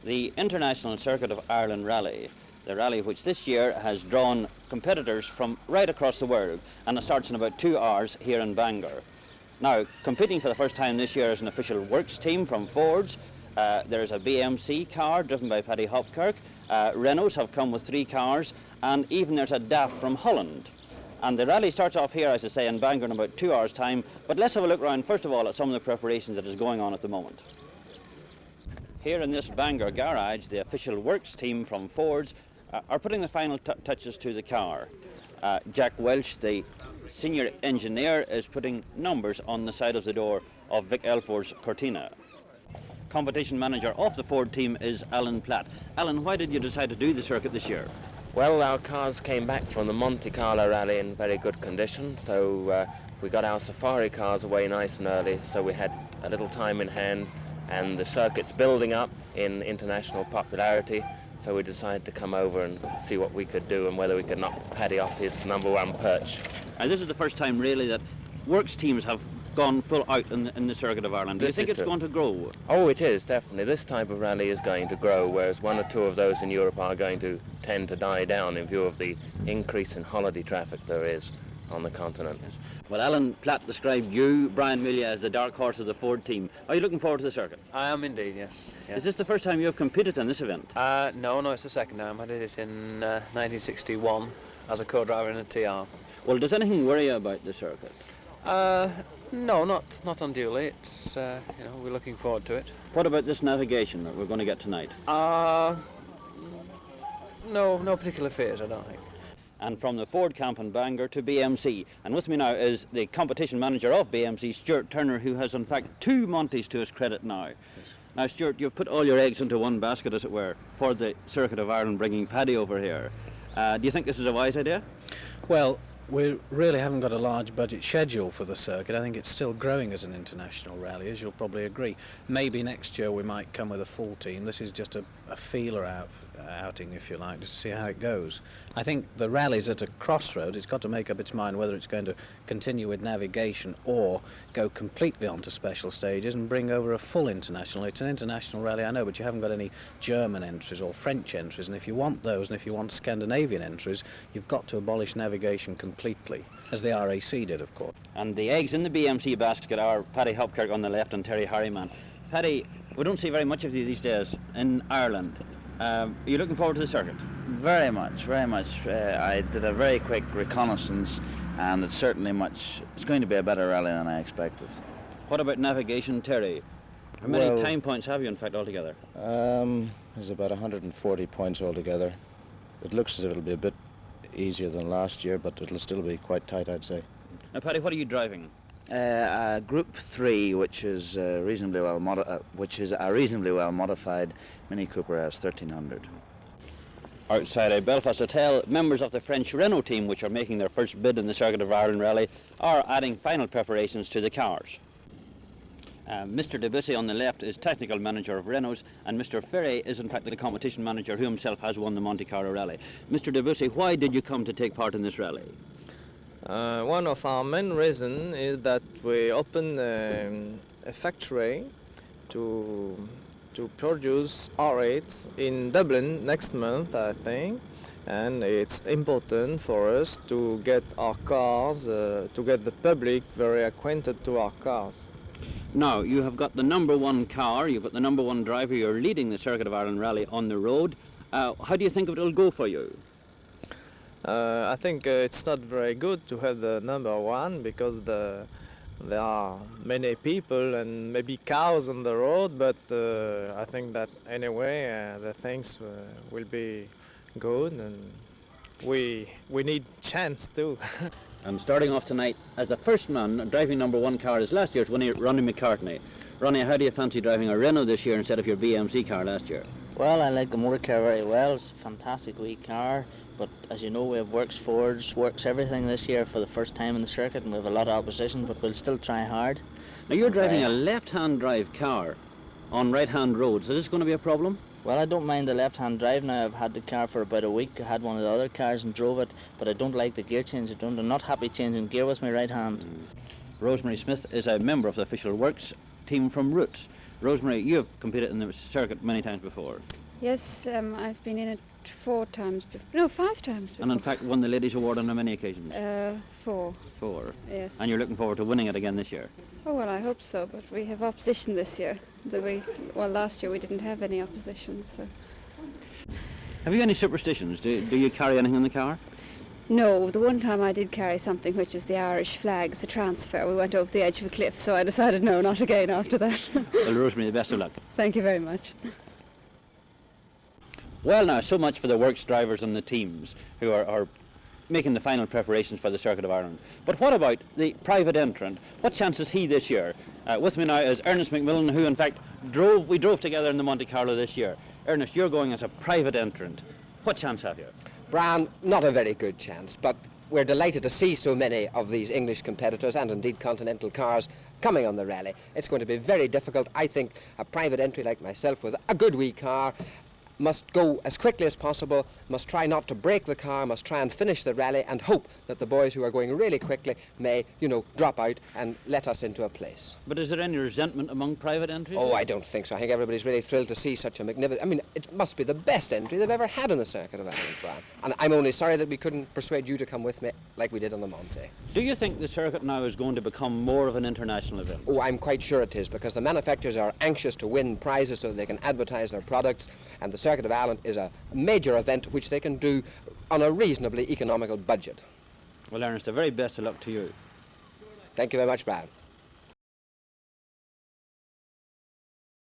the International Circuit of Ireland Rally, the rally which this year has drawn competitors from right across the world, and it starts in about 2 hours here in Bangor. Now, competing for the first time this year is an official works team from Ford's. There's a BMC car driven by Paddy Hopkirk. Renaults have come with 3 cars, and even there's a DAF from Holland. And the rally starts off here, as I say, in Bangor in about 2 hours' time. But let's have a look around, first of all, at some of the preparations that is going on at the moment. Here in this Bangor garage, the official works team from Ford's are putting the final touches to the car. Jack Welch, the senior engineer, is putting numbers on the side of the door of Vic Elford's Cortina. Competition manager of the Ford team is Alan Platt. Alan, why did you decide to do the circuit this year? Well, our cars came back from the Monte Carlo rally in very good condition, so we got our safari cars away nice and early, so we had a little time in hand, and the circuit's building up in international popularity, so we decided to come over and see what we could do and whether we could knock Paddy off his #1 perch. And this is the first time really that works teams have gone full out in the Circuit of Ireland. Do you think it's going to grow? Oh, it is, definitely. This type of rally is going to grow, whereas 1 or 2 of those in Europe are going to tend to die down in view of the increase in holiday traffic there is on the continent. Yes. Well, Alan Platt described you, Brian Melia, as the dark horse of the Ford team. Are you looking forward to the circuit? I am indeed, yes. Is this the first time you have competed in this event? No, it's the second time. I did it in 1961 as a co-driver in a TR. Well, does anything worry you about the circuit? No, not unduly. It's we're looking forward to it. What about this navigation that we're going to get tonight? No particular fears, I don't think. And from the Ford camp in Bangor to BMC. And with me now is the competition manager of BMC, Stuart Turner, who has in fact 2 Montes to his credit now. Yes. Now, Stuart, you've put all your eggs into one basket, as it were, for the Circuit of Ireland, bringing Paddy over here. Do you think this is a wise idea? Well, we really haven't got a large budget schedule for the circuit. I think it's still growing as an international rally, as you'll probably agree. Maybe next year we might come with a full team. This is just a feeler outing, if you like, just to see how it goes. I think the rally's at a crossroads. It's got to make up its mind whether it's going to continue with navigation or go completely onto special stages and bring over a full international. It's an international rally, I know, but you haven't got any German entries or French entries, and if you want those, and if you want Scandinavian entries, you've got to abolish navigation completely, as the RAC did, of course. And the eggs in the BMC basket are Paddy Hopkirk on the left and Terry Harriman. Paddy, we don't see very much of you these days in Ireland. Are you looking forward to the circuit? Very much, very much. I did a very quick reconnaissance, and it's going to be a better rally than I expected. What about navigation, Terry? How many time points have you, in fact, altogether? There's about 140 points altogether. It looks as if it'll be a bit easier than last year, but it'll still be quite tight, I'd say. Now, Paddy, what are you driving? Group 3, which is a reasonably well modified Mini Cooper S 1300. Outside a Belfast hotel, members of the French Renault team, which are making their first bid in the Circuit of Ireland Rally, are adding final preparations to the cars. Mr. Debussy on the left is technical manager of Renault's, and Mr. Ferry is in fact the competition manager who himself has won the Monte Carlo Rally. Mr. Debussy, why did you come to take part in this rally? One of our main reasons is that we open a factory to produce R8s in Dublin next month, I think, and it's important for us to get our cars, to get the public very acquainted to our cars. Now, you have got the #1 car, you've got the #1 driver, you're leading the Circuit of Ireland Rally on the road. How do you think it'll go for you? I think it's not very good to have the #1 because there are many people and maybe cows on the road, but I think that anyway the things will be good, and we need chance too. And starting off tonight as the first man driving #1 car is last year's winner, Ronnie McCartney. Ronnie, how do you fancy driving a Renault this year instead of your BMC car last year? Well, I like the motor car very well. It's a fantastic wee car, but as you know, we have Works, Fords, Works everything this year for the first time in the circuit, and we have a lot of opposition, but we'll still try hard. Now, you're driving a left-hand drive car on right-hand roads. Is this going to be a problem? Well, I don't mind the left-hand drive now. I've had the car for about a week. I had one of the other cars and drove it, but I don't like the gear change. I'm not happy changing gear with my right hand. Rosemary Smith is a member of the official works team from Roots. Rosemary, you have competed in the circuit many times before, Yes, I've been in it 4 times before. No, 5 times before. and in fact won the Ladies' Award on many occasions. 4, 4. yes. And you're looking forward to winning it again this year. Oh, well, I hope so, but we have opposition this year. Last year we didn't have any opposition, so... Have you any superstitions? Do you carry anything in the car? No, the one time I did carry something, which is the Irish flag, it's a transfer. We went over the edge of a cliff, so I decided no, not again after that. Well, Rosemary, the best of luck. Thank you very much. Well, now, so much for the works drivers and the teams who are making the final preparations for the Circuit of Ireland. But what about the private entrant? What chance is he this year? With me now is Ernest McMillan, who in fact we drove together in the Monte Carlo this year. Ernest, you're going as a private entrant. What chance have you? Brian, not a very good chance, but we're delighted to see so many of these English competitors and indeed continental cars coming on the rally. It's going to be very difficult. I think a private entry like myself with a good wee car must go as quickly as possible, must try not to break the car, must try and finish the rally and hope that the boys who are going really quickly may, drop out and let us into a place. But is there any resentment among private entries? Oh, I don't think so. I think everybody's really thrilled to see such a magnificent... I mean, it must be the best entry they've ever had in the Circuit of Ireland, Brian. And I'm only sorry that we couldn't persuade you to come with me like we did on the Monte. Do you think the circuit now is going to become more of an international event? Oh, I'm quite sure it is, because the manufacturers are anxious to win prizes so they can advertise their products, and the Circuit of Ireland is a major event which they can do on a reasonably economical budget. Well, Ernest, the very best of luck to you. Thank you very much, Brian.